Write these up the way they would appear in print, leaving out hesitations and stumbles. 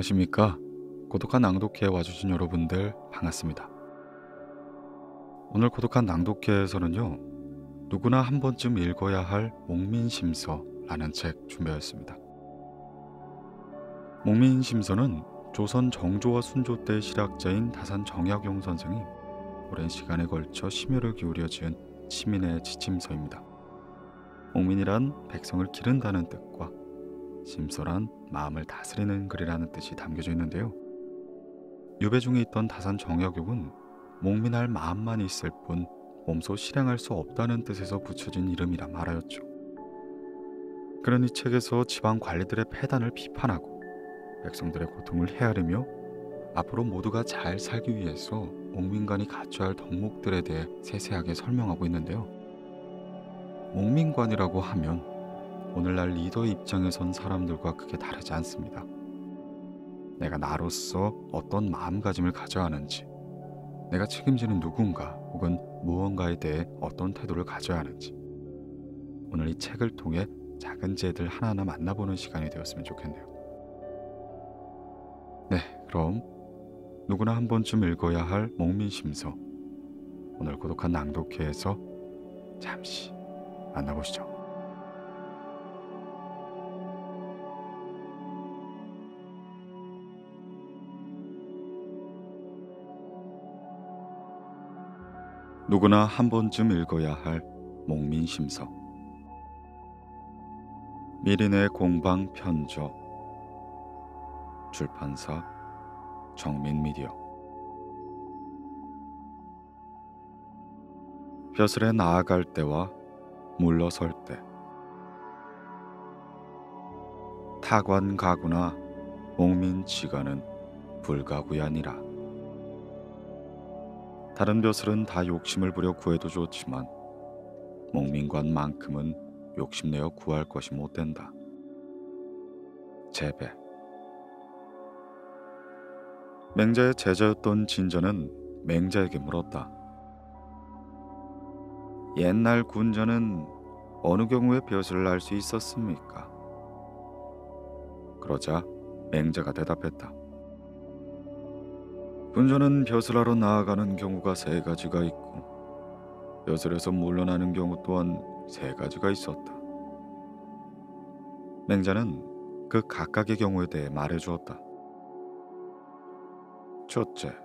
안녕하십니까? 고독한 낭독회에 와주신 여러분들 반갑습니다. 오늘 고독한 낭독회에서는요, 누구나 한 번쯤 읽어야 할 목민심서라는 책 준비했습니다. 목민심서는 조선 정조와 순조 때 실학자인 다산 정약용 선생이 오랜 시간에 걸쳐 심혈을 기울여 지은 시민의 지침서입니다. 목민이란 백성을 기른다는 뜻과 심서란 마음을 다스리는 글이라는 뜻이 담겨져 있는데요. 유배중에 있던 다산 정약용은 목민할 마음만 있을 뿐 몸소 실행할 수 없다는 뜻에서 붙여진 이름이라 말하였죠. 그런 이 책에서 지방 관리들의 폐단을 비판하고 백성들의 고통을 헤아리며 앞으로 모두가 잘 살기 위해서 목민관이 갖춰야 할 덕목들에 대해 세세하게 설명하고 있는데요. 목민관이라고 하면 오늘날 리더의 입장에 선 사람들과 크게 다르지 않습니다. 내가 나로서 어떤 마음가짐을 가져야 하는지, 내가 책임지는 누군가 혹은 무언가에 대해 어떤 태도를 가져야 하는지, 오늘 이 책을 통해 작은 죄들 하나하나 만나보는 시간이 되었으면 좋겠네요. 네, 그럼 누구나 한 번쯤 읽어야 할 목민심서, 오늘 고독한 낭독회에서 잠시 만나보시죠. 누구나 한 번쯤 읽어야 할 목민심서. 미린의 공방편저. 출판사 정민미디어. 벼슬에 나아갈 때와 물러설 때. 타관 가구나 목민치가는 불가구야니라. 다른 벼슬은 다 욕심을 부려 구해도 좋지만 목민관만큼은 욕심내어 구할 것이 못된다. 제배. 맹자의 제자였던 진전은 맹자에게 물었다. 옛날 군전은 어느 경우에 벼슬을 알 수 있었습니까? 그러자 맹자가 대답했다. 군전은 벼슬하러 나아가는 경우가 세 가지가 있고 벼슬에서 물러나는 경우 또한 세 가지가 있었다. 맹자는 그 각각의 경우에 대해 말해주었다. 첫째,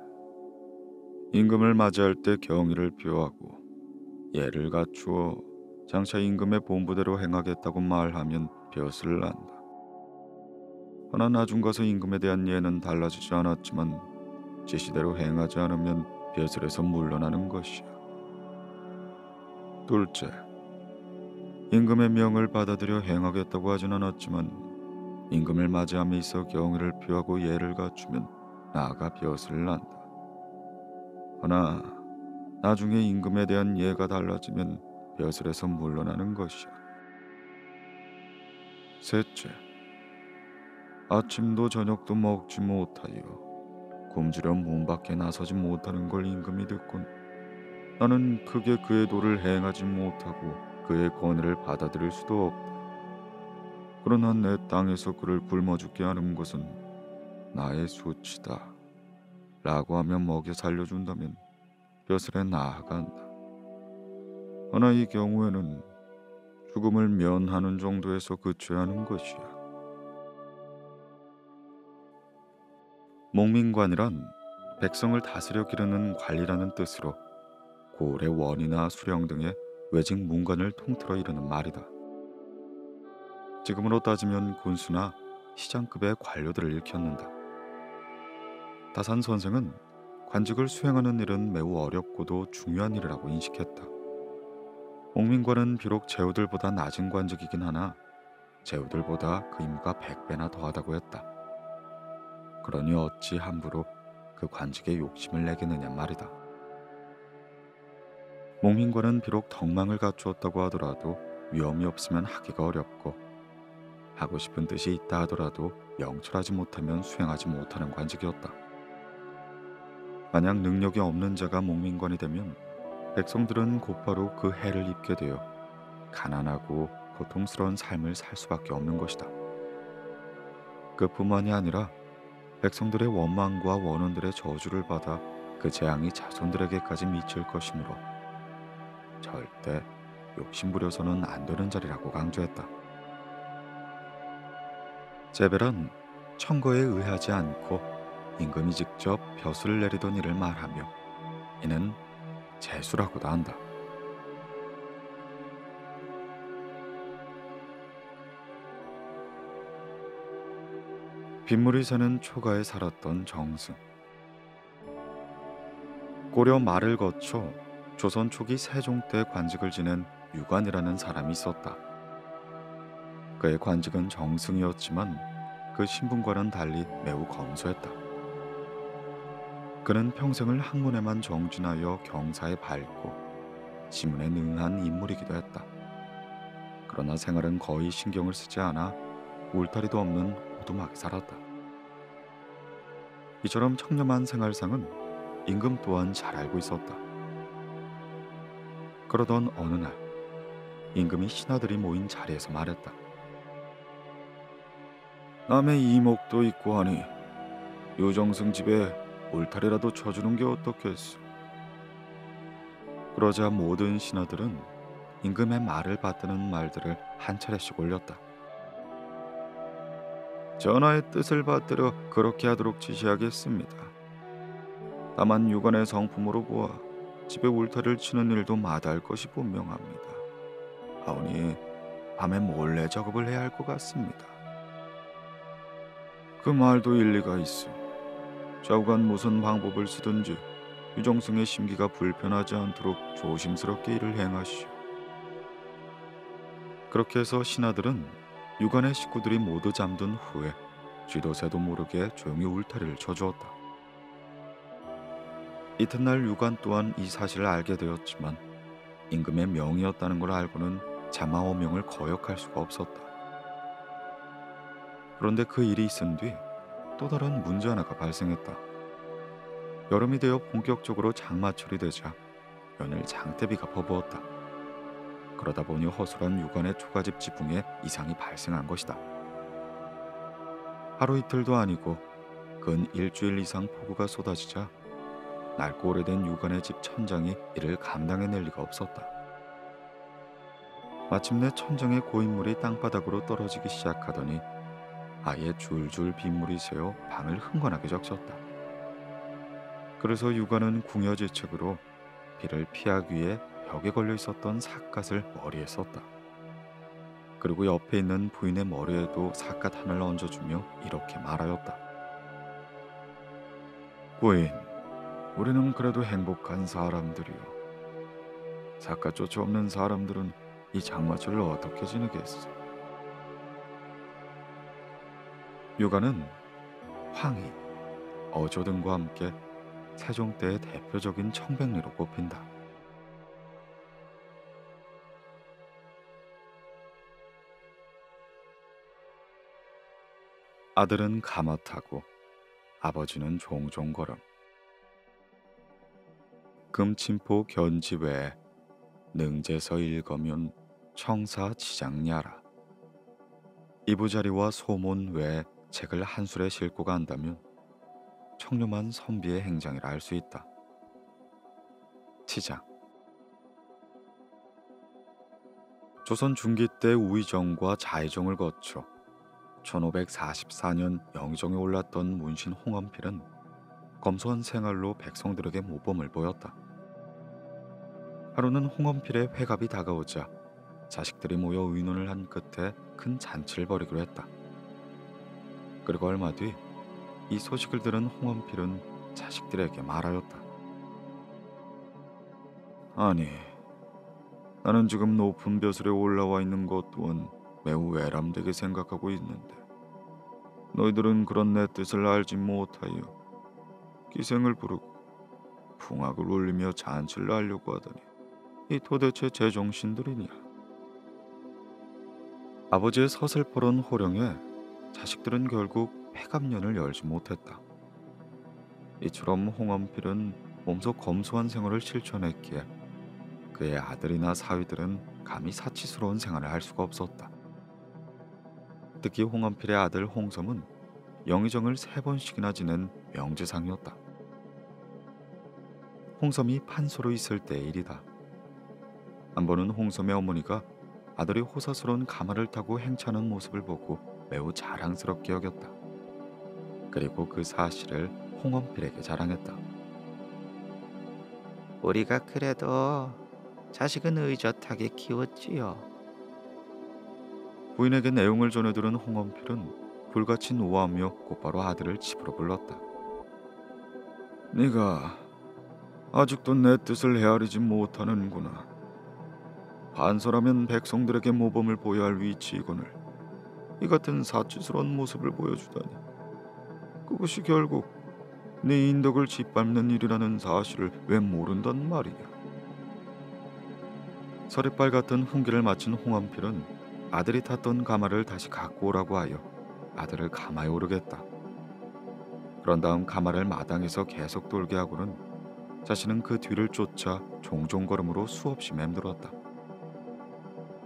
임금을 맞이할 때 경의를 표하고 예를 갖추어 장차 임금의 본부대로 행하겠다고 말하면 벼슬을 안다. 그러나 나중 가서 임금에 대한 예는 달라지지 않았지만 지시대로 행하지 않으면 벼슬에서 물러나는 것이야. 둘째, 임금의 명을 받아들여 행하겠다고 하진 않았지만 임금을 맞이함에 있어 경의를 표하고 예를 갖추면 나아가 벼슬을 난다. 그러나 나중에 임금에 대한 예가 달라지면 벼슬에서 물러나는 것이야. 셋째, 아침도 저녁도 먹지 못하여 굶주려 문 밖에 나서지 못하는 걸 임금이 듣곤 나는 크게 그의 도를 행하지 못하고 그의 권위를 받아들일 수도 없다. 그러나 내 땅에서 그를 굶어 죽게 하는 것은 나의 수치다 라고 하며 먹여 살려준다면 벼슬에 나아간다. 그러나 이 경우에는 죽음을 면하는 정도에서 그쳐야 하는 것이야. 목민관이란 백성을 다스려 기르는 관리라는 뜻으로 고을의 원이나 수령 등의 외직 문관을 통틀어 이르는 말이다. 지금으로 따지면 군수나 시장급의 관료들을 일컫는다. 다산 선생은 관직을 수행하는 일은 매우 어렵고도 중요한 일이라고 인식했다. 목민관은 비록 제후들보다 낮은 관직이긴 하나 제후들보다 그 임무가 100배나 더하다고 했다. 그러니 어찌 함부로 그 관직에 욕심을 내겠느냐 말이다. 목민관은 비록 덕망을 갖추었다고 하더라도 위험이 없으면 하기가 어렵고 하고 싶은 뜻이 있다 하더라도 명철하지 못하면 수행하지 못하는 관직이었다. 만약 능력이 없는 자가 목민관이 되면 백성들은 곧바로 그 해를 입게 되어 가난하고 고통스러운 삶을 살 수밖에 없는 것이다. 그뿐만이 아니라 백성들의 원망과 원혼들의 저주를 받아 그 재앙이 자손들에게까지 미칠 것이므로 절대 욕심부려서는 안 되는 자리라고 강조했다. 제벨은 청거에 의하지 않고 임금이 직접 벼슬을 내리던 일을 말하며 이는 재수라고도 한다. 빗물이 새는 초가에 살았던 정승. 고려 말을 거쳐 조선 초기 세종 때 관직을 지낸 유관이라는 사람이 있었다. 그의 관직은 정승이었지만 그 신분과는 달리 매우 검소했다. 그는 평생을 학문에만 정진하여 경사에 밝고 지문에 능한 인물이기도 했다. 그러나 생활은 거의 신경을 쓰지 않아 울타리도 없는 오두막에 살았다. 이처럼 청렴한 생활상은 임금 또한 잘 알고 있었다. 그러던 어느 날 임금이 신하들이 모인 자리에서 말했다. 남의 이목도 있고 하니 유정승 집에 울타리라도 쳐주는 게 어떻겠소. 그러자 모든 신하들은 임금의 말을 받드는 말들을 한 차례씩 올렸다. 전하의 뜻을 받들어 그렇게 하도록 지시하겠습니다. 다만 유관의 성품으로 보아 집에 울타리를 치는 일도 마다할 것이 분명합니다. 하오니 밤에 몰래 작업을 해야 할 것 같습니다. 그 말도 일리가 있어. 좌우간 무슨 방법을 쓰든지 유정승의 심기가 불편하지 않도록 조심스럽게 일을 행하시오. 그렇게 해서 신하들은 유관의 식구들이 모두 잠든 후에 쥐도 새도 모르게 조용히 울타리를 쳐주었다. 이튿날 유관 또한 이 사실을 알게 되었지만 임금의 명이었다는 걸 알고는 자마오명을 거역할 수가 없었다. 그런데 그 일이 있은 뒤 또 다른 문제 하나가 발생했다. 여름이 되어 본격적으로 장마철이 되자 연일 장대비가 퍼부었다. 그러다 보니 허술한 유관의 초가집 지붕에 이상이 발생한 것이다. 하루 이틀도 아니고 근 일주일 이상 폭우가 쏟아지자 낡고 오래된 유관의 집 천장이 이를 감당해낼 리가 없었다. 마침내 천장의 고인물이 땅바닥으로 떨어지기 시작하더니 아예 줄줄 빗물이 새어 방을 흥건하게 적셨다. 그래서 유관은 궁여지책으로 비를 피하기 위해 벽에 걸려 있었던 삿갓을 머리에 썼다. 그리고 옆에 있는 부인의 머리에도 삿갓 하나를 얹어주며 이렇게 말하였다. 부인, 우리는 그래도 행복한 사람들이요. 삿갓조차 없는 사람들은 이 장마철을 어떻게 지내겠어? 유관은 황희, 어조 등과 함께 세종 때의 대표적인 청백리로 꼽힌다. 아들은 가마 타고 아버지는 종종 걸음. 금침포 견지 외에 능제서 읽으면 청사 지장냐라. 이부자리와 소문 외에 책을 한 술에 싣고 간다면 청렴한 선비의 행장이라 할 수 있다. 치장. 조선 중기 때 우의정과 자의정을 거쳐 1544년 영의정에 올랐던 문신 홍원필은 검소한 생활로 백성들에게 모범을 보였다. 하루는 홍원필의 회갑이 다가오자 자식들이 모여 의논을 한 끝에 큰 잔치를 벌이기로 했다. 그리고 얼마 뒤 이 소식을 들은 홍원필은 자식들에게 말하였다. 아니, 나는 지금 높은 벼슬에 올라와 있는 것 또한 매우 외람되게 생각하고 있는데 너희들은 그런 내 뜻을 알지 못하여 기생을 부르고 풍악을 울리며 잔치를 하려고 하더니 이 도대체 제정신들이냐. 아버지의 서슬퍼런 호령에 자식들은 결국 회갑년을 열지 못했다. 이처럼 홍원필은 몸소 검소한 생활을 실천했기에 그의 아들이나 사위들은 감히 사치스러운 생활을 할 수가 없었다. 특히 홍원필의 아들 홍섬은 영의정을 3번씩이나 지낸 명재상이었다. 홍섬이 판소로 있을 때의 일이다. 한 번은 홍섬의 어머니가 아들이 호사스러운 가마를 타고 행차하는 모습을 보고 매우 자랑스럽게 여겼다. 그리고 그 사실을 홍원필에게 자랑했다. 우리가 그래도 자식은 의젓하게 키웠지요. 부인에게 내용을 전해들은 홍원필은 불같이 노하며 곧바로 아들을 집으로 불렀다. 네가 아직도 내 뜻을 헤아리지 못하는구나. 반서라면 백성들에게 모범을 보여야 할 위치이거늘 이 같은 사치스러운 모습을 보여주다니, 그것이 결국 네 인덕을 짓밟는 일이라는 사실을 왜 모른단 말이냐. 서리빨 같은 훈계를 마친 홍원필은 아들이 탔던 가마를 다시 갖고 오라고 하여 아들을 가마에 오르겠다. 그런 다음 가마를 마당에서 계속 돌게 하고는 자신은 그 뒤를 쫓아 종종 걸음으로 수없이 맴돌았다.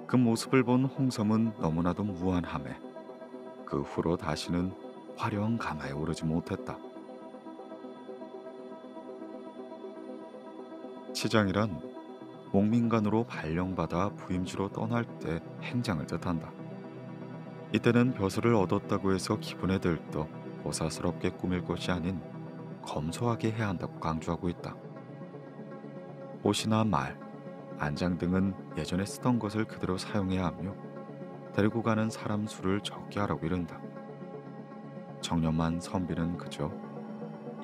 그 모습을 본 홍섬은 너무나도 무안함에 그 후로 다시는 화려한 가마에 오르지 못했다. 치장이란 목민간으로 발령받아 부임지로 떠날 때 행장을 뜻한다. 이때는 벼슬을 얻었다고 해서 기분에 들떠 고사스럽게 꾸밀 것이 아닌 검소하게 해야 한다고 강조하고 있다. 옷이나 말, 안장 등은 예전에 쓰던 것을 그대로 사용해야 하며 데리고 가는 사람 수를 적게 하라고 이른다. 청렴한 선비는 그저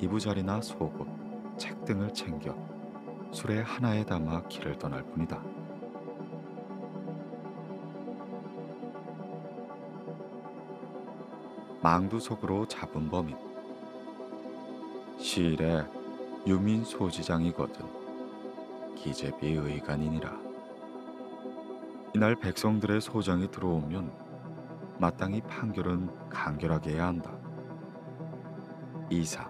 이부자리나 속옷, 책 등을 챙겨 술에 하나에 담아 길을 떠날 뿐이다. 망두속으로 잡은 범인. 시일에 유민 소지장이거든 기재비 의간이니라. 이날 백성들의 소장이 들어오면 마땅히 판결은 간결하게 해야 한다. 이사.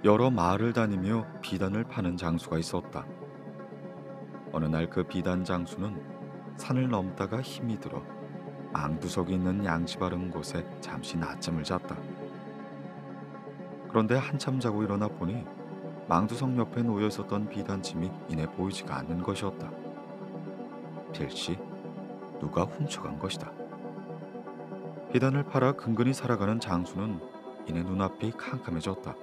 여러 마을을 다니며 비단을 파는 장수가 있었다. 어느 날 그 비단 장수는 산을 넘다가 힘이 들어 망두석이 있는 양지 바른 곳에 잠시 낮잠을 잤다. 그런데 한참 자고 일어나 보니 망두석 옆에 놓여 있었던 비단짐이 이내 보이지가 않는 것이었다. 필시 누가 훔쳐간 것이다. 비단을 팔아 근근히 살아가는 장수는 이내 눈앞이 캄캄해졌다.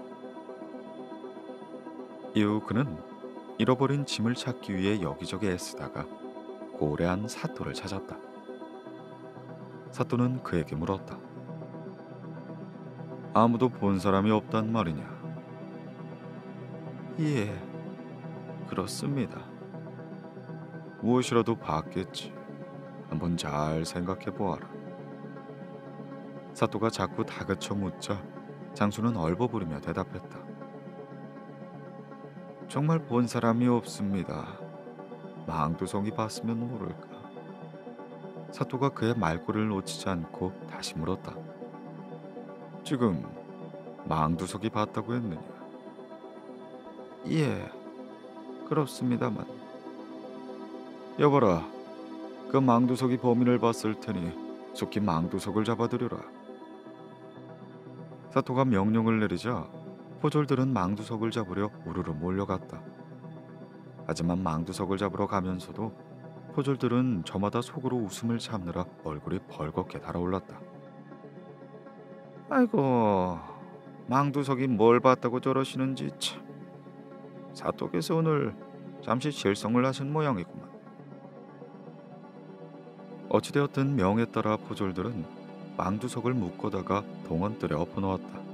이후 그는 잃어버린 짐을 찾기 위해 여기저기 애쓰다가 고래한 사또를 찾았다. 사또는 그에게 물었다. 아무도 본 사람이 없단 말이냐? 예, 그렇습니다. 무엇이라도 봤겠지. 한번 잘 생각해 보아라. 사또가 자꾸 다그쳐 묻자 장수는 얼버무리며 대답했다. 정말 본 사람이 없습니다. 망두성이 봤으면 모를까. 사또가 그의 말꼬리를 놓치지 않고 다시 물었다. 지금 망두석이 봤다고 했느냐? 예, 그렇습니다만. 여보라, 그 망두석이 범인을 봤을 테니 속히 망두석을 잡아들여라. 사또가 명령을 내리자 포졸들은 망두석을 잡으려 우르르 몰려갔다. 하지만 망두석을 잡으러 가면서도 포졸들은 저마다 속으로 웃음을 참느라 얼굴이 벌겋게 달아올랐다. 아이고, 망두석이 뭘 봤다고 저러시는지 참. 사또께서 오늘 잠시 실성을 하신 모양이구만. 어찌되었든 명에 따라 포졸들은 망두석을 묶어다가 동원들에 엎어놓았다.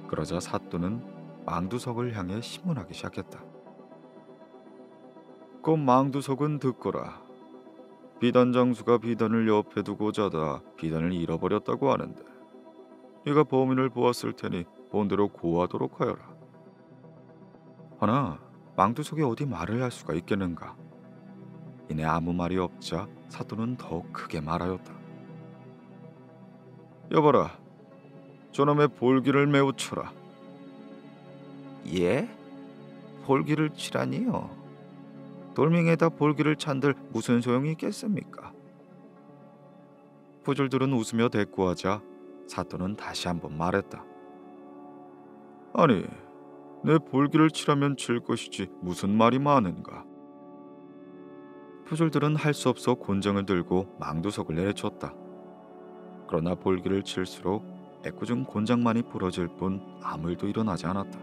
그러자 사또는 망두석을 향해 신문하기 시작했다. 그 망두석은 듣거라. 비단 장수가 비단을 옆에 두고 자다 비단을 잃어버렸다고 하는데 네가 범인을 보았을 테니 본대로 고하도록 하여라. 허나 망두석이 어디 말을 할 수가 있겠는가. 이내 아무 말이 없자 사또는 더욱 크게 말하였다. 여봐라, 저놈의 볼기를 매우 쳐라. 예? 볼기를 치라니요? 돌멩이에다 볼기를 찬들 무슨 소용이 있겠습니까? 포졸들은 웃으며 대꾸하자 사또는 다시 한번 말했다. 아니, 내 볼기를 치라면 칠 것이지 무슨 말이 많은가. 포졸들은 할 수 없어 곤장을 들고 망두석을 내려쳤다. 그러나 볼기를 칠수록 애꿎은 곤장만이 부러질 뿐 아무 일도 일어나지 않았다.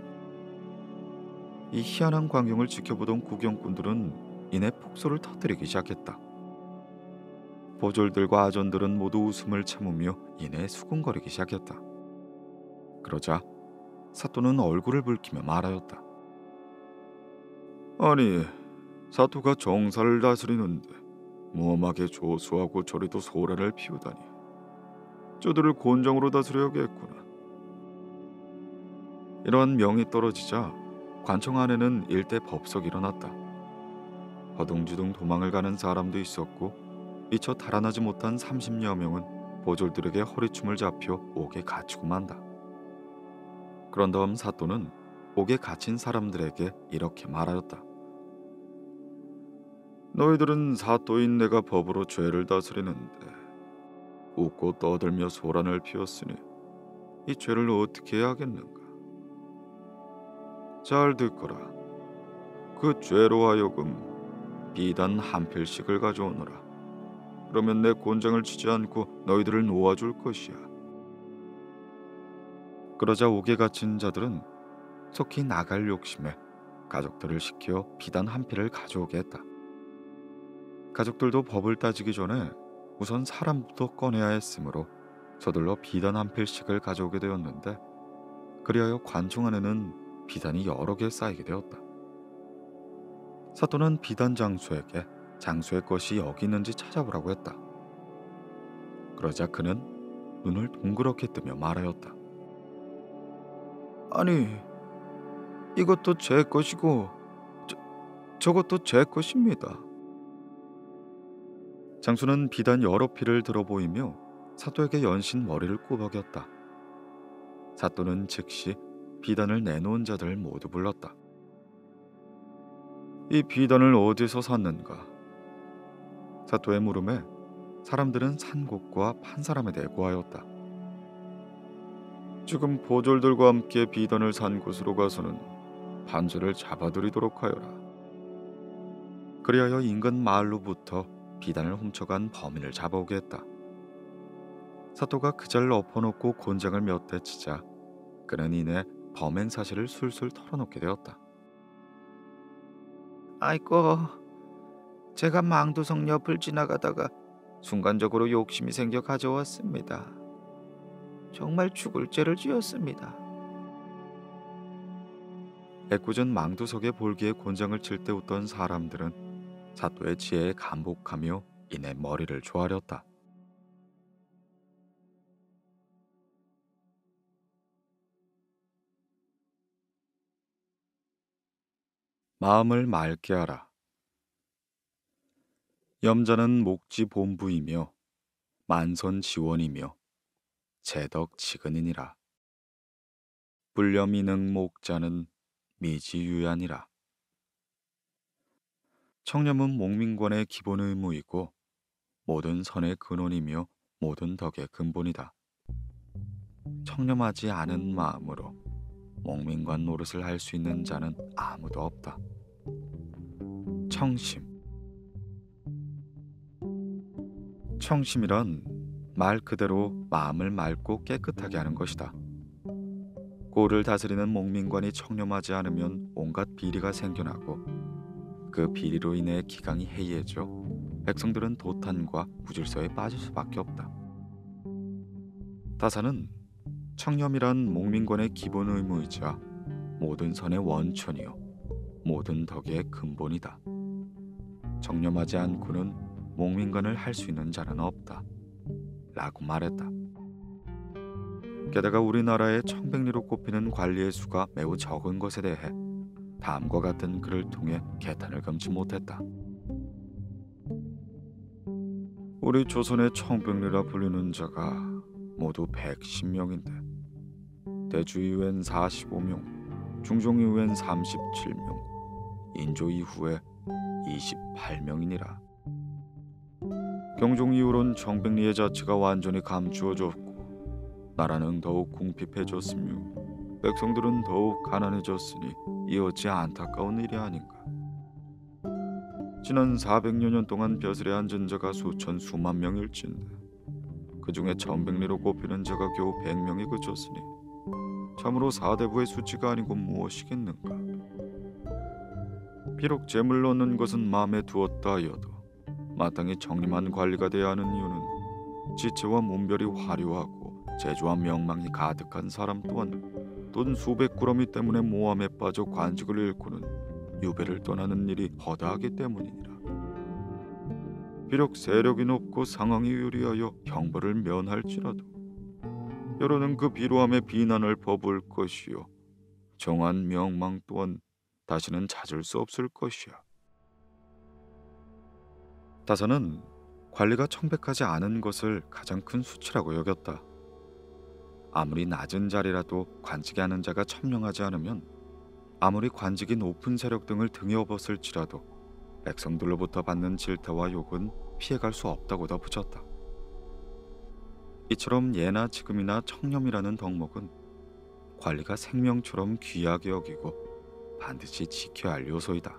이 희한한 광경을 지켜보던 구경꾼들은 이내 폭소를 터뜨리기 시작했다. 보졸들과 아전들은 모두 웃음을 참으며 이내 수군거리기 시작했다. 그러자 사또는 얼굴을 붉히며 말하였다. 아니, 사또가 정사를 다스리는데 무엄하게 조수하고 저리도 소란을 피우다니. 저들을 곤장으로 다스려야겠구나. 이러한 명이 떨어지자 관청 안에는 일대 법석이 일어났다. 허둥지둥 도망을 가는 사람도 있었고 미처 달아나지 못한 30여 명은 보졸들에게 허리춤을 잡혀 옥에 갇히고 만다. 그런 다음 사또는 옥에 갇힌 사람들에게 이렇게 말하였다. 너희들은 사또인 내가 법으로 죄를 다스리는데 웃고 떠들며 소란을 피웠으니 이 죄를 어떻게 해야 하겠는가. 잘 듣거라. 그 죄로 하여금 비단 한 필씩을 가져오너라. 그러면 내 곤장을 치지 않고 너희들을 놓아줄 것이야. 그러자 옥에 갇힌 자들은 속히 나갈 욕심에 가족들을 시켜 비단 한 필을 가져오게 했다. 가족들도 법을 따지기 전에 우선 사람부터 꺼내야 했으므로 서둘러 비단 한 필씩을 가져오게 되었는데 그리하여 관청 안에는 비단이 여러 개 쌓이게 되었다. 사또는 비단 장수에게 장수의 것이 여기 있는지 찾아보라고 했다. 그러자 그는 눈을 동그랗게 뜨며 말하였다. 아니, 이것도 제 것이고 저것도 제 것입니다. 장수는 비단 여러 필을 들어 보이며 사또에게 연신 머리를 꾸벅였다. 사또는 즉시 비단을 내놓은 자들을 모두 불렀다. 이 비단을 어디서 샀는가? 사또의 물음에 사람들은 산 곳과 판 사람에 대해 고하였다. 지금 보졸들과 함께 비단을 산 곳으로 가서는 판소를 잡아들이도록 하여라. 그리하여 인근 마을로부터 비단을 훔쳐간 범인을 잡아오게 했다. 사또가 그 자를 엎어놓고 곤장을 몇 대 치자 그는 이내 범행 사실을 술술 털어놓게 되었다. 아이고, 제가 망두석 옆을 지나가다가 순간적으로 욕심이 생겨 가져왔습니다. 정말 죽을 죄를 지었습니다. 애꿎은 망두석의 볼기에 곤장을 칠 때 웃던 사람들은 사또의 지혜에 감복하며 이내 머리를 조아렸다. 마음을 맑게 하라. 염자는 목지 본부이며 만선지원이며 재덕지근이니라. 불렴이능 목자는 미지유야니라. 청렴은 목민관의 기본 의무이고 모든 선의 근원이며 모든 덕의 근본이다. 청렴하지 않은 마음으로 목민관 노릇을 할 수 있는 자는 아무도 없다. 청심. 청심이란 말 그대로 마음을 맑고 깨끗하게 하는 것이다. 꼴을 다스리는 목민관이 청렴하지 않으면 온갖 비리가 생겨나고 그 비리로 인해 기강이 해이해져 백성들은 도탄과 무질서에 빠질 수밖에 없다. 다사는 청렴이란 목민관의 기본 의무이자 모든 선의 원천이요 모든 덕의 근본이다. 청렴하지 않고는 목민관을 할 수 있는 자는 없다 라고 말했다. 게다가 우리나라의 청백리로 꼽히는 관리의 수가 매우 적은 것에 대해 다음과 같은 글을 통해 개탄을 금치 못했다. 우리 조선의 청백리라 불리는 자가 모두 110명인데 대주 이후엔 45명, 중종 이후엔 37명, 인조 이후에 28명이니라. 경종 이후론 정백리의 자치가 완전히 감추어졌고 나라는 더욱 궁핍해졌으며 백성들은 더욱 가난해졌으니 이 어찌 안타까운 일이 아닌가. 지난 400여 년 동안 벼슬에 앉은 자가 수천 수만 명일진데 그 중에 정백리로 꼽히는 자가 겨우 100명이 그쳤으니 참으로 사대부의 수치가 아니고 무엇이겠는가. 비록 재물을 얻는 것은 마음에 두었다 하여도 마땅히 정림한 관리가 돼야 하는 이유는 지체와 문별이 화려하고 재주와 명망이 가득한 사람 또한 돈 수백 구러미 때문에 모함에 빠져 관직을 잃고는 유배를 떠나는 일이 허다하기 때문이니라. 비록 세력이 높고 상황이 유리하여 형벌을 면할지라도 여러는 그 비루함에 비난을 퍼부을 것이요 정한 명망 또한 다시는 찾을 수 없을 것이야. 다사는 관리가 청백하지 않은 것을 가장 큰 수치라고 여겼다. 아무리 낮은 자리라도 관직에 하는 자가 천명하지 않으면 아무리 관직이 높은 세력 등을 등에 업었을지라도 백성들로부터 받는 질타와 욕은 피해갈 수 없다고 덧붙였다. 이처럼 예나 지금이나 청렴이라는 덕목은 관리가 생명처럼 귀하게 여기고 반드시 지켜야 할 요소이다.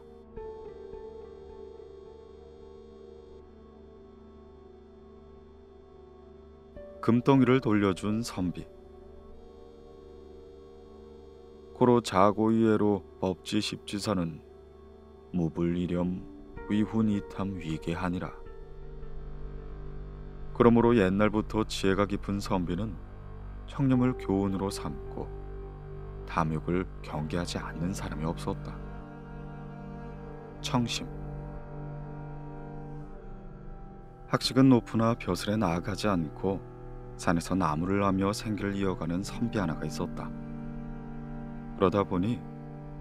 금덩이를 돌려준 선비. 고로 자고이해로 법지 십지사는 무불이렴 위훈이탐 위계하니라. 그러므로 옛날부터 지혜가 깊은 선비는 청렴을 교훈으로 삼고 탐욕을 경계하지 않는 사람이 없었다. 청심. 학식은 높으나 벼슬에 나아가지 않고 산에서 나무를 하며 생계를 이어가는 선비 하나가 있었다. 그러다 보니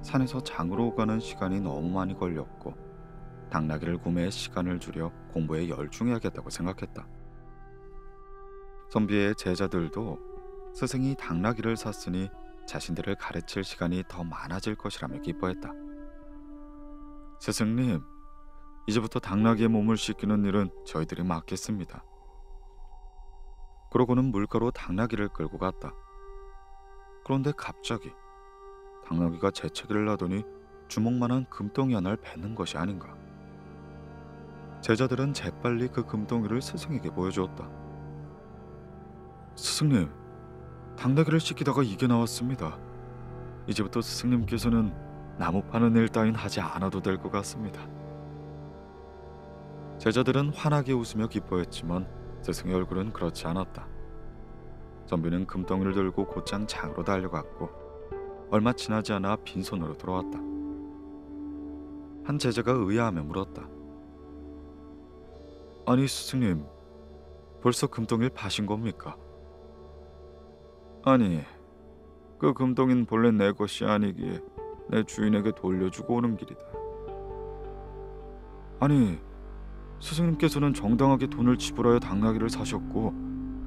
산에서 장으로 오가는 시간이 너무 많이 걸렸고 당나귀를 구매해 시간을 줄여 공부에 열중해야겠다고 생각했다. 선비의 제자들도 스승이 당나귀를 샀으니 자신들을 가르칠 시간이 더 많아질 것이라며 기뻐했다. 스승님, 이제부터 당나귀의 몸을 씻기는 일은 저희들이 맡겠습니다. 그러고는 물가로 당나귀를 끌고 갔다. 그런데 갑자기 당나귀가 재채기를 하더니 주먹만한 금덩이 하나를 뱉는 것이 아닌가. 제자들은 재빨리 그 금덩이를 스승에게 보여주었다. 스승님, 당나귀를 씻기다가 이게 나왔습니다. 이제부터 스승님께서는 나무 파는 일 따윈 하지 않아도 될 것 같습니다. 제자들은 환하게 웃으며 기뻐했지만 스승의 얼굴은 그렇지 않았다. 선비는 금덩이를 들고 곧장 장으로 달려갔고 얼마 지나지 않아 빈손으로 돌아왔다. 한 제자가 의아하며 물었다. 아니 스승님, 벌써 금덩이를 파신 겁니까? 아니, 그 금덩이는 본래 내 것이 아니기에 내 주인에게 돌려주고 오는 길이다. 아니, 스승님께서는 정당하게 돈을 지불하여 당나귀를 사셨고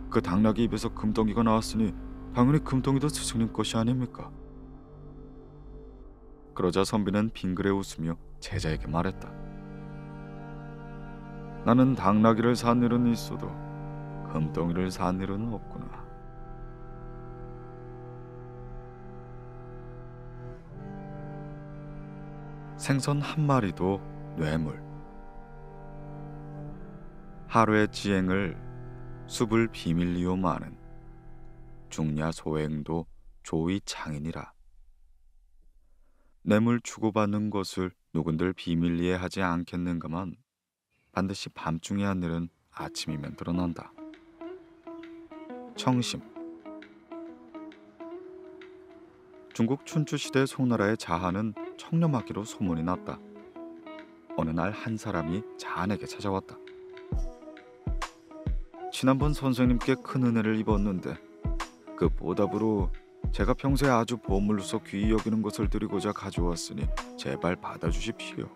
그 당나귀 입에서 금덩이가 나왔으니 당연히 금덩이도 스승님 것이 아닙니까? 그러자 선비는 빙그레 웃으며 제자에게 말했다. 나는 당나귀를 산 일은 있어도 금덩이를 산 일은 없구나. 생선 한 마리도 뇌물. 하루의 지행을 숲을 비밀리오 마는 중야 소행도 조의 창이니라. 뇌물 주고받는 것을 누군들 비밀리에 하지 않겠는가만 반드시 밤중에 한 일은 아침이면 드러난다. 청심. 중국 춘추시대 송나라의 자한은 청렴하기로 소문이 났다. 어느 날 한 사람이 자한에게 찾아왔다. 지난번 선생님께 큰 은혜를 입었는데 그 보답으로 제가 평소에 아주 보물로서 귀히 여기는 것을 드리고자 가져왔으니 제발 받아주십시오.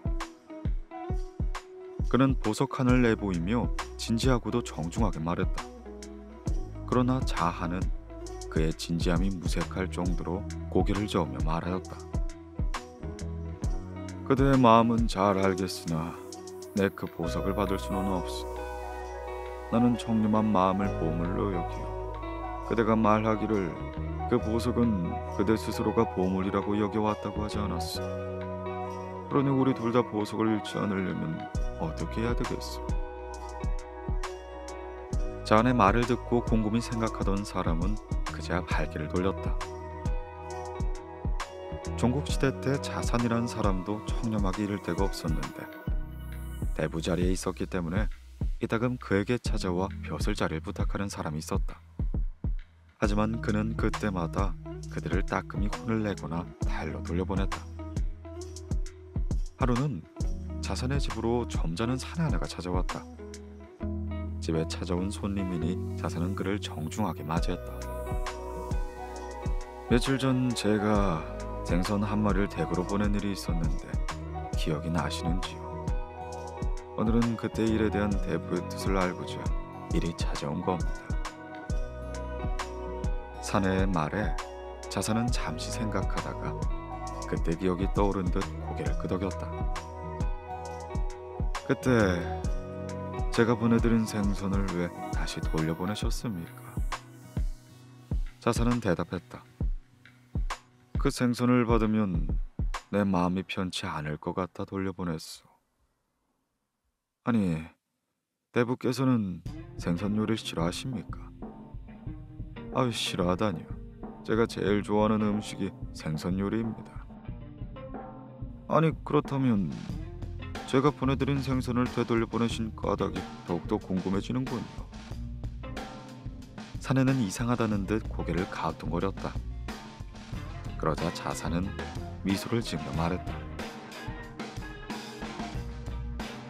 그는 보석한을 내보이며 진지하고도 정중하게 말했다. 그러나 자한은 그의 진지함이 무색할 정도로 고개를 저으며 말하였다. 그대의 마음은 잘 알겠으나 내 그 보석을 받을 수는 없으니 나는 청렴한 마음을 보물로 여기요. 그대가 말하기를 그 보석은 그대 스스로가 보물이라고 여겨왔다고 하지 않았어. 그러니 우리 둘 다 보석을 잃지 않으려면 어떻게 해야 되겠어? 자네 말을 듣고 곰곰이 생각하던 사람은 그제야 발길을 돌렸다. 종국시대 때 자산이란 사람도 청렴하게 이를 데가 없었는데 대부 자리에 있었기 때문에 이따금 그에게 찾아와 벼슬자리를 부탁하는 사람이 있었다. 하지만 그는 그때마다 그들을 따끔히 혼을 내거나 달로 돌려보냈다. 하루는 자산의 집으로 점잖은 사내 하나가 찾아왔다. 집에 찾아온 손님이니 자산은 그를 정중하게 맞이했다. 며칠 전 제가 생선 한 마리를 댁으로 보낸 일이 있었는데 기억이 나시는지요? 오늘은 그때 일에 대한 대부의 뜻을 알고자 일이 찾아온 겁니다. 사내의 말에 자산은 잠시 생각하다가 그때 기억이 떠오른 듯 고개를 끄덕였다. 그때 제가 보내드린 생선을 왜 다시 돌려보내셨습니까? 자산은 대답했다. 그 생선을 받으면 내 마음이 편치 않을 것 같아 돌려보냈소. 아니, 대부께서는 생선 요리를 싫어하십니까? 아유, 싫어하다니요. 제가 제일 좋아하는 음식이 생선 요리입니다. 아니, 그렇다면 제가 보내드린 생선을 되돌려 보내신 까닭이 더욱더 궁금해지는군요. 사내는 이상하다는 듯 고개를 가우뚱거렸다. 그러자 자산은 미소를 지으며 말했다.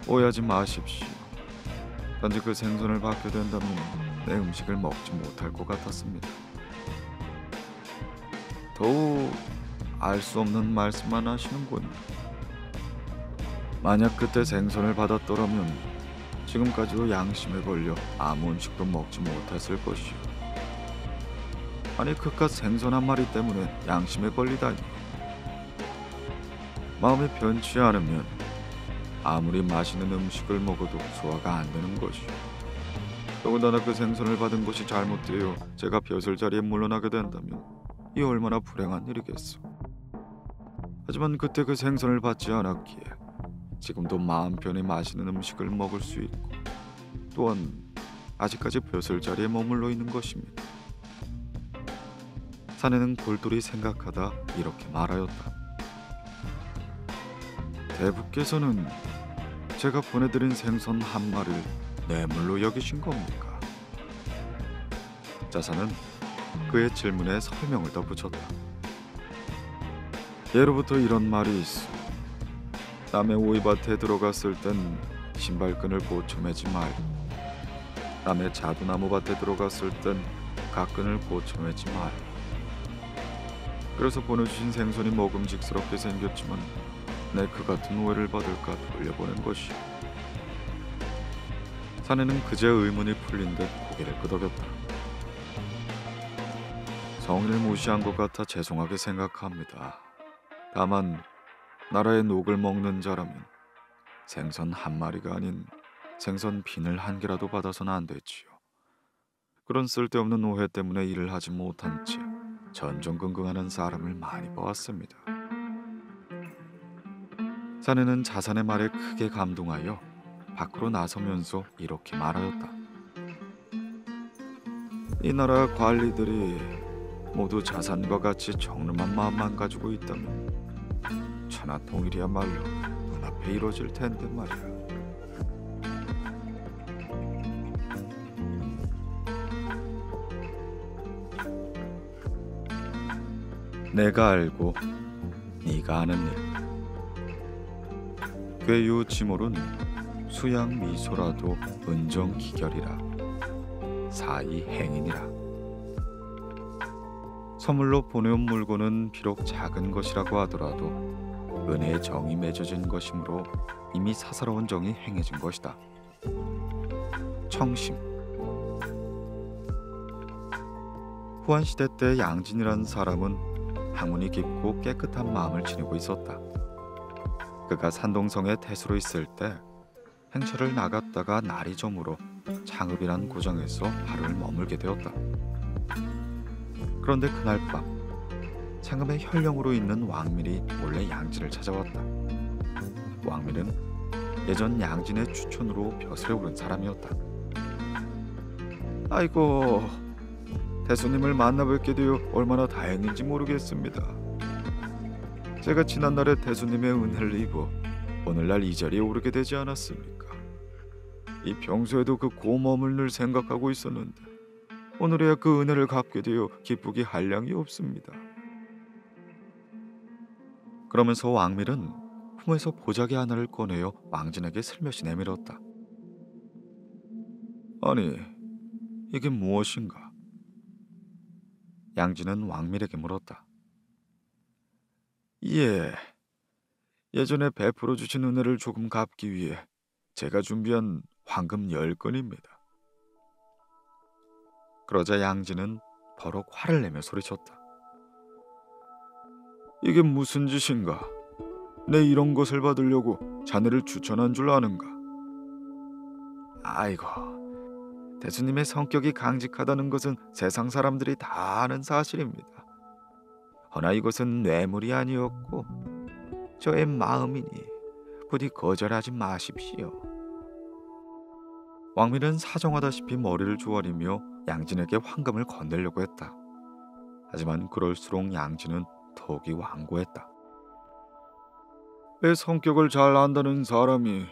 오해하지 마십시오. 단지 그 생선을 받게 된다면 내 음식을 먹지 못할 것 같았습니다. 더욱 알 수 없는 말씀만 하시는군요. 만약 그때 생선을 받았더라면 지금까지도 양심에 걸려 아무 음식도 먹지 못했을 것이오. 아니, 그깟 생선 한 마리 때문에 양심에 걸리다니. 마음이 변치 않으면 아무리 맛있는 음식을 먹어도 소화가 안 되는 것이오. 더군다나 그 생선을 받은 것이 잘못되어 제가 벼슬자리에 물러나게 된다면 이 얼마나 불행한 일이겠소. 하지만 그때 그 생선을 받지 않았기에 지금도 마음 편히 맛있는 음식을 먹을 수 있고 또한 아직까지 벼슬자리에 머물러 있는 것입니다. 사내는 골똘히 생각하다 이렇게 말하였다. 대부께서는 제가 보내드린 생선 한 마리를 뇌물로 여기신 겁니까? 자산은 그의 질문에 설명을 덧붙였다. 예로부터 이런 말이 있어. 남의 오이밭에 들어갔을 땐 신발끈을 고쳐 매지 말고 남의 자두나무 밭에 들어갔을 땐 갓끈을 고쳐 매지 말고. 그래서 보내주신 생선이 먹음직스럽게 생겼지만 내 그 같은 오해를 받을까 돌려보낸 것이오. 사내는 그제 의문이 풀린 듯 고개를 끄덕였다. 성인을 무시한 것 같아 죄송하게 생각합니다. 다만 나라의 녹을 먹는 자라면 생선 한 마리가 아닌 생선 비늘 한 개라도 받아서는 안 되지요. 그런 쓸데없는 오해 때문에 일을 하지 못한 채 전전긍긍하는 사람을 많이 보았습니다. 사내는 자산의 말에 크게 감동하여 밖으로 나서면서 이렇게 말하였다. 이 나라 관리들이 모두 자산과 같이 정름한 마음만 가지고 있다면 천하통일이야말로 눈앞에 이루어질 텐데 말이야. 내가 알고 네가 아는 일. 괴유 지몰은 수양 미소라도 은정 기결이라 사이 행인이라. 선물로 보내온 물건은 비록 작은 것이라고 하더라도 은혜의 정이 맺어진 것이므로 이미 사사로운 정이 행해진 것이다. 청심. 후한시대 때 양진이라는 사람은 학문이 깊고 깨끗한 마음을 지니고 있었다. 그가 산동성에 태수로 있을 때 행처를 나갔다가 날이 저물어 창읍이란 고장에서 하루를 머물게 되었다. 그런데 그날 밤 창읍의 현령으로 있는 왕밀이 몰래 양진을 찾아왔다. 왕밀은 예전 양진의 추천으로 벼슬에 오른 사람이었다. 아이고, 대수님을 만나뵙게 되어 얼마나 다행인지 모르겠습니다. 제가 지난날에 대수님의 은혜를 입어 오늘날 이 자리에 오르게 되지 않았습니까? 이 평소에도 그 고마움을 늘 생각하고 있었는데 오늘에야 그 은혜를 갚게 되어 기쁘기 한량이 없습니다. 그러면서 왕밀은 품에서 보자기 하나를 꺼내어 왕진에게 슬며시 내밀었다. 아니, 이게 무엇인가? 양진은 왕밀에게 물었다. 예, 예전에 베풀어 주신 은혜를 조금 갚기 위해 제가 준비한 황금 10건입니다. 그러자 양진은 버럭 화를 내며 소리쳤다. 이게 무슨 짓인가? 내 이런 것을 받으려고 자네를 추천한 줄 아는가? 아이고, 대수님의 성격이 강직하다는 것은 세상 사람들이 다 아는 사실입니다. 허나 이것은 뇌물이 아니었고 저의 마음이니 부디 거절하지 마십시오. 왕밀은 사정하다시피 머리를 조아리며 양진에게 황금을 건네려고 했다. 하지만 그럴수록 양진은 더욱이 완고했다. 내 성격을 잘 안다는 사람이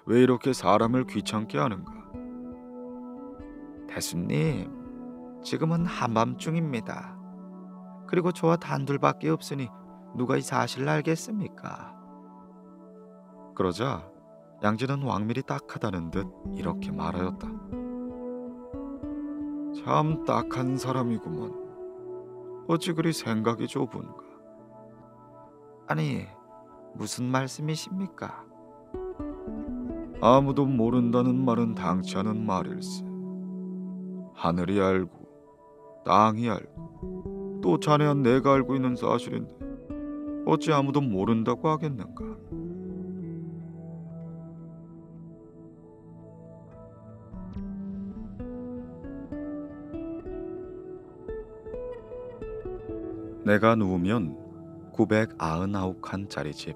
왜 이렇게 사람을 귀찮게 하는가? 대수님, 지금은 한밤중입니다. 그리고 저와 단둘밖에 없으니 누가 이 사실을 알겠습니까? 그러자 양진은 왕밀이 딱하다는 듯 이렇게 말하였다. 참 딱한 사람이구먼. 어찌 그리 생각이 좁은가? 아니, 무슨 말씀이십니까? 아무도 모른다는 말은 당치 않은 말일세. 하늘이 알고 땅이 알고 또 자네와 내가 알고 있는 사실인데 어찌 아무도 모른다고 하겠는가? 내가 누우면 999칸짜리 집.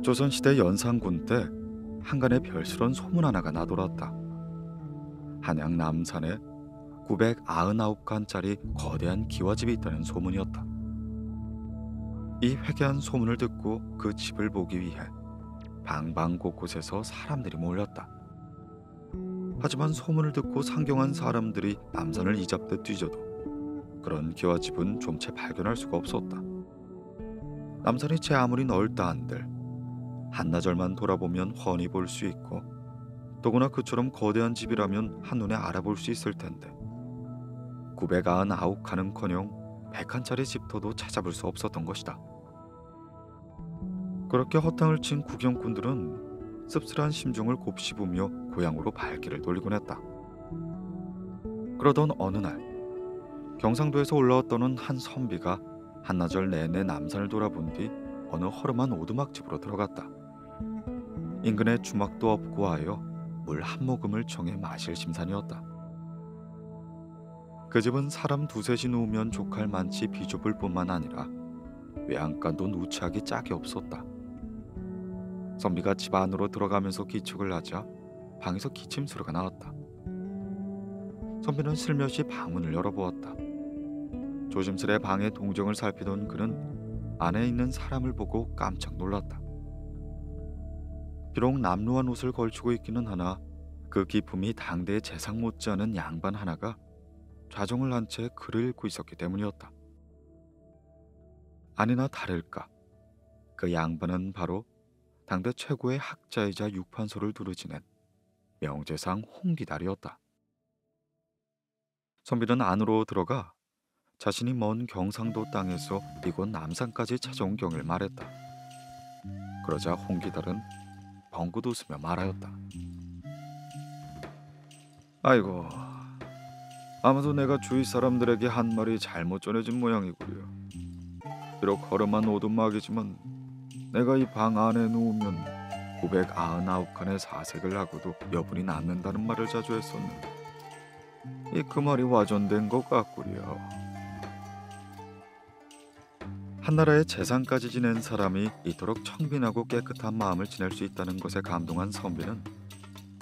조선시대 연산군 때 한간에 별스런 소문 하나가 나돌았다. 한양 남산에 999칸짜리 거대한 기와집이 있다는 소문이었다. 이 회개한 소문을 듣고 그 집을 보기 위해 방방 곳곳에서 사람들이 몰렸다. 하지만 소문을 듣고 상경한 사람들이 남산을 이잡듯 뒤져도 그런 기와집은 좀채 발견할 수가 없었다. 남산이 제 아무리 넓다 한들 한나절만 돌아보면 훤히 볼 수 있고 더구나 그처럼 거대한 집이라면 한눈에 알아볼 수 있을 텐데 999칸은커녕 100칸짜리 집터도 찾아볼 수 없었던 것이다. 그렇게 허탕을 친 구경꾼들은 씁쓸한 심중을 곱씹으며 고향으로 발길을 돌리곤 했다. 그러던 어느 날 경상도에서 올라왔던 한 선비가 한나절 내내 남산을 돌아본 뒤 어느 허름한 오두막집으로 들어갔다. 인근에 주막도 없고 하여 물 한 모금을 청해 마실 심산이었다. 그 집은 사람 두셋이 누우면 족할 만치 비좁을 뿐만 아니라 외양간도 누추하기 짝이 없었다. 선비가 집 안으로 들어가면서 기척을 하자 방에서 기침 소리가 나왔다. 선비는 슬며시 방문을 열어보았다. 조심스레 방의 동정을 살피던 그는 안에 있는 사람을 보고 깜짝 놀랐다. 비록 남루한 옷을 걸치고 있기는 하나 그 기품이 당대의 재상 못지않은 양반 하나가 좌정을 한 채 글을 읽고 있었기 때문이었다. 아니나 다를까 그 양반은 바로 당대 최고의 학자이자 육판소를 두루지낸 명재상 홍기달이었다. 선비는 안으로 들어가 자신이 먼 경상도 땅에서 이곳 남산까지 찾아온 경위를 말했다. 그러자 홍기달은 벙긋 웃으며 말하였다. 아이고, 아마도 내가 주위 사람들에게 한 말이 잘못 전해진 모양이구려. 비록 허름한 오두막이지만 내가 이 방 안에 누우면 999칸의 사색을 하고도 여분이 남는다는 말을 자주 했었는데 그 말이 와전된 것 같구려. 한나라의 재산까지 지낸 사람이 이토록 청빈하고 깨끗한 마음을 지낼 수 있다는 것에 감동한 선비는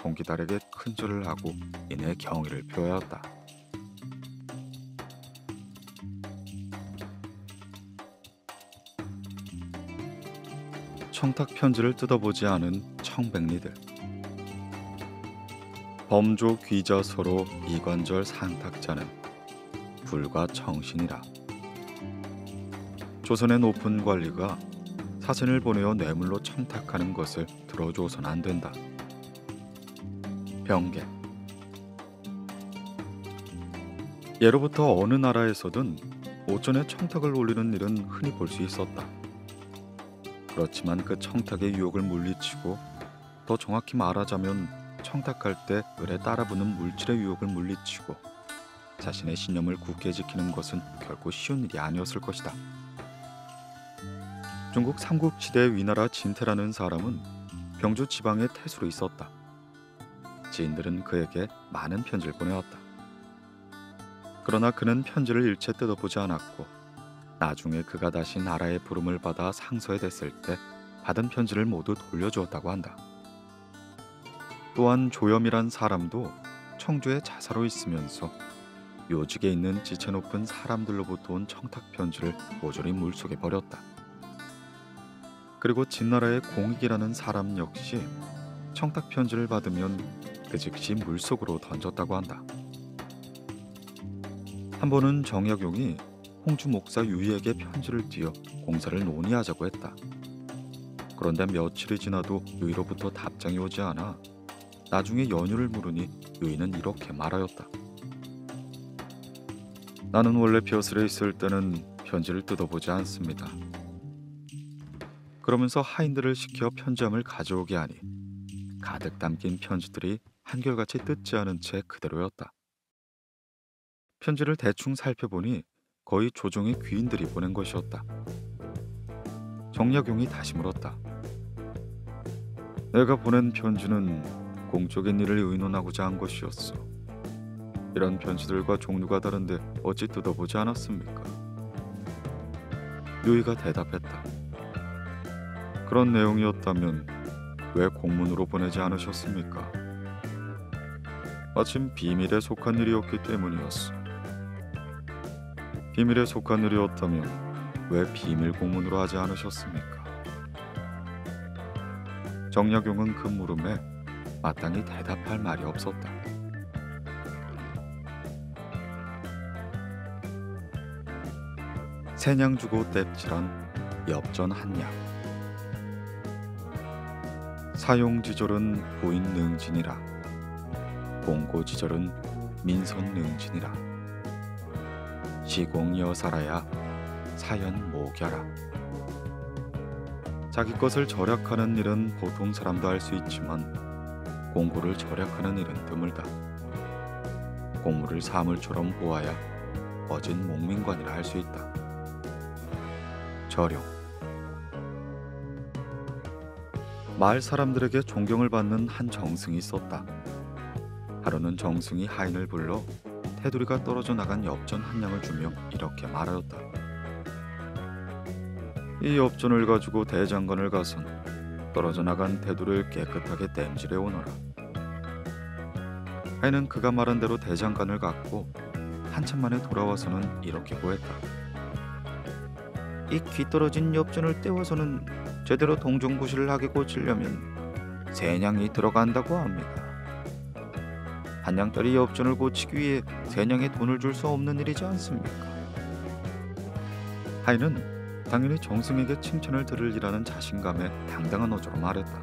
공기달에게 큰 절을 하고 이내 경의를 표하였다. 청탁 편지를 뜯어보지 않은 청백리들. 범조 귀자 서로 이관절 상탁자는 불과 청신이라. 조선의 높은 관리가 사신을 보내어 뇌물로 청탁하는 것을 들어줘선 안 된다. 병계. 예로부터 어느 나라에서든 오전에 청탁을 올리는 일은 흔히 볼 수 있었다. 그렇지만 그 청탁의 유혹을 물리치고, 더 정확히 말하자면 청탁할 때 을에 따라붙는 물질의 유혹을 물리치고 자신의 신념을 굳게 지키는 것은 결코 쉬운 일이 아니었을 것이다. 중국 삼국시대 위나라 진태라는 사람은 병주 지방의 태수로 있었다. 지인들은 그에게 많은 편지를 보내왔다. 그러나 그는 편지를 일체 뜯어보지 않았고, 나중에 그가 다시 나라의 부름을 받아 상서에 됐을 때 받은 편지를 모두 돌려주었다고 한다. 또한 조염이란 사람도 청주에 자사로 있으면서 요직에 있는 지체 높은 사람들로부터 온 청탁 편지를 모조리 물속에 버렸다. 그리고 진나라의 공익이라는 사람 역시 청탁 편지를 받으면 그 즉시 물속으로 던졌다고 한다. 한 번은 정약용이 홍주 목사 유이에게 편지를 띄어 공사를 논의하자고 했다. 그런데 며칠이 지나도 유이로부터 답장이 오지 않아 나중에 연유를 물으니 유이는 이렇게 말하였다. 나는 원래 벼슬에 있을 때는 편지를 뜯어보지 않습니다. 그러면서 하인들을 시켜 편지함을 가져오게 하니 가득 담긴 편지들이 한결같이 뜯지 않은 채 그대로였다. 편지를 대충 살펴보니 거의 조정의 귀인들이 보낸 것이었다. 정약용이 다시 물었다. 내가 보낸 편지는 공적인 일을 의논하고자 한 것이었어. 이런 편지들과 종류가 다른데 어찌 뜯어보지 않았습니까? 유이가 대답했다. 그런 내용이었다면 왜 공문으로 보내지 않으셨습니까? 마침 비밀에 속한 일이었기 때문이었어. 비밀에 속한 일이었다면 왜 비밀 공문으로 하지 않으셨습니까? 정약용은 그 물음에 마땅히 대답할 말이 없었다. 새냥 주고 뗍질한 엽전 한냥. 사용지졸은 부인 능진이라. 공고지졸은 민손 능진이라. 시공여사라야 사연 모겨라. 자기 것을 절약하는 일은 보통 사람도 할 수 있지만 공고를 절약하는 일은 드물다. 공물을 사물처럼 보아야 어진 목민관이라 할 수 있다. 절용. 마을 사람들에게 존경을 받는 한 정승이 있었다. 하루는 정승이 하인을 불러 테두리가 떨어져 나간 엽전 한 냥을 주며 이렇게 말하였다. 이 엽전을 가지고 대장간을 가선 떨어져 나간 테두리를 깨끗하게 땜질해 오너라. 하인은 그가 말한 대로 대장간을 갖고 한참 만에 돌아와서는 이렇게 고했다. 이 귀떨어진 엽전을 떼어서는 제대로 동정부시를 하게 고치려면 세냥이 들어간다고 합니다. 한 냥짜리 엽전을 고치기 위해 세냥에 돈을 줄 수 없는 일이지 않습니까? 하인은 당연히 정승에게 칭찬을 들으리라는 자신감에 당당한 어조로 말했다.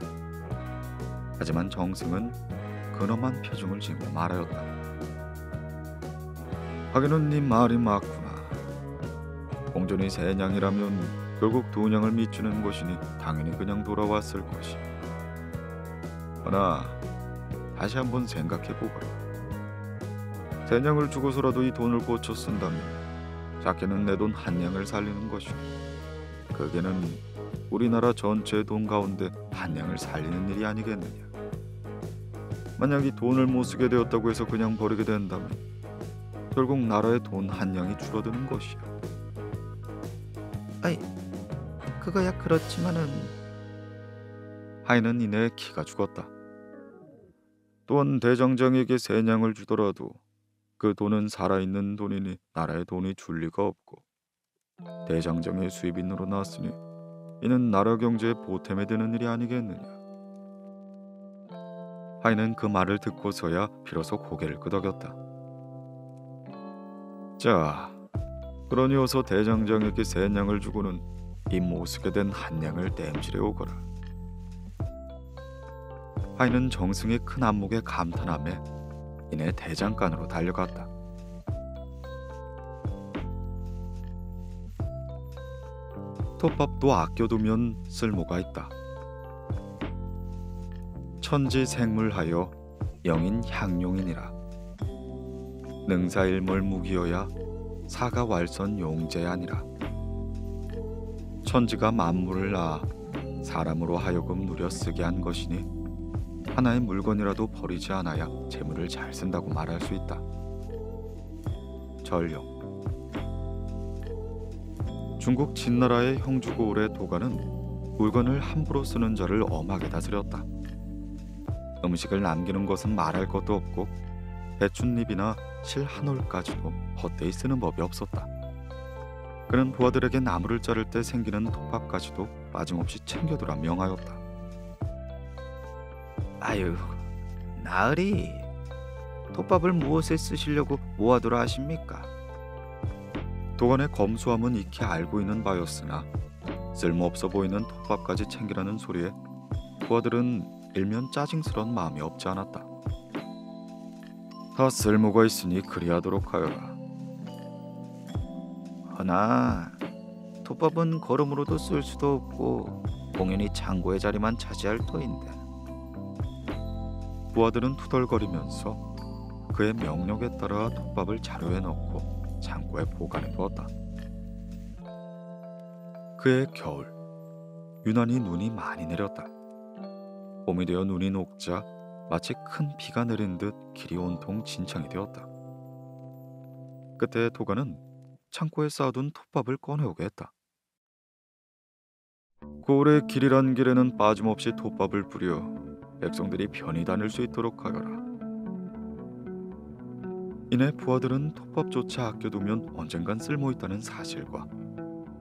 하지만 정승은 근엄한 표정을 지으며 말하였다. 하기는 네 말이 맞구나. 공전이 세 냥이라면 결국 두 냥을 미치는 것이니 당연히 그냥 돌아왔을 것이. 그러나 다시 한번 생각해보거라. 세 냥을 주고서라도 이 돈을 고쳐 쓴다면 작게는 내 돈 한 냥을 살리는 것이고, 그게는 우리나라 전체의 돈 가운데 한 냥을 살리는 일이 아니겠느냐. 만약 이 돈을 못 쓰게 되었다고 해서 그냥 버리게 된다면 결국 나라의 돈 한 냥이 줄어드는 것이야. 아이, 그거야 그렇지만은. 하인은 이내 기가 죽었다. 또한 대장장에게 세 냥을 주더라도 그 돈은 살아있는 돈이니 나라의 돈이 줄 리가 없고, 대장정의 수입이 늘어났으니 이는 나라 경제에 보탬이 되는 일이 아니겠느냐. 하인은 그 말을 듣고서야 비로소 고개를 끄덕였다. 자, 그러니 어서 대장장에게 세 냥을 주고는 이 못쓰게 된 한 냥을 땜질해 오거라. 하인은 정승의 큰 안목에 감탄하며 이내 대장간으로 달려갔다. 톱밥도 아껴두면 쓸모가 있다. 천지생물하여 영인 향용이니라. 능사일몰 무기여야 사가왈선 용제아니라. 천지가 만물을 낳아 사람으로 하여금 누려 쓰게 한 것이니 하나의 물건이라도 버리지 않아야 재물을 잘 쓴다고 말할 수 있다. 전령. 중국 진나라의 형주고을의 도가는 물건을 함부로 쓰는 자를 엄하게 다스렸다. 음식을 남기는 것은 말할 것도 없고 배춧잎이나 실 한 올까지도 헛되이 쓰는 법이 없었다. 그는 부하들에게 나무를 자를 때 생기는 톱밥까지도 빠짐없이 챙겨두라 명하였다. 아유, 나으리, 톱밥을 무엇에 쓰시려고 모아두라 하십니까? 도간의 검소함은 익히 알고 있는 바였으나 쓸모없어 보이는 톱밥까지 챙기라는 소리에 부하들은 일면 짜증스러운 마음이 없지 않았다. 다 쓸모가 있으니 그리하도록 하여라. 허나 톱밥은 걸음으로도 쓸 수도 없고 공연히 창고의 자리만 차지할 터인데. 부하들은 투덜거리면서 그의 명령에 따라 톱밥을 자루에 넣고 창고에 보관해 두었다. 그해 겨울, 유난히 눈이 많이 내렸다. 봄이 되어 눈이 녹자 마치 큰 비가 내린 듯 길이 온통 진창이 되었다. 그때 도가는 창고에 쌓아둔 톱밥을 꺼내오게 했다. 고을의 길이란 길에는 빠짐없이 톱밥을 뿌려 백성들이 편히 다닐 수 있도록 하여라. 이내 부하들은 톱밥조차 아껴두면 언젠간 쓸모있다는 사실과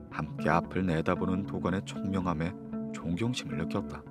함께 앞을 내다보는 도간의 총명함에 존경심을 느꼈다.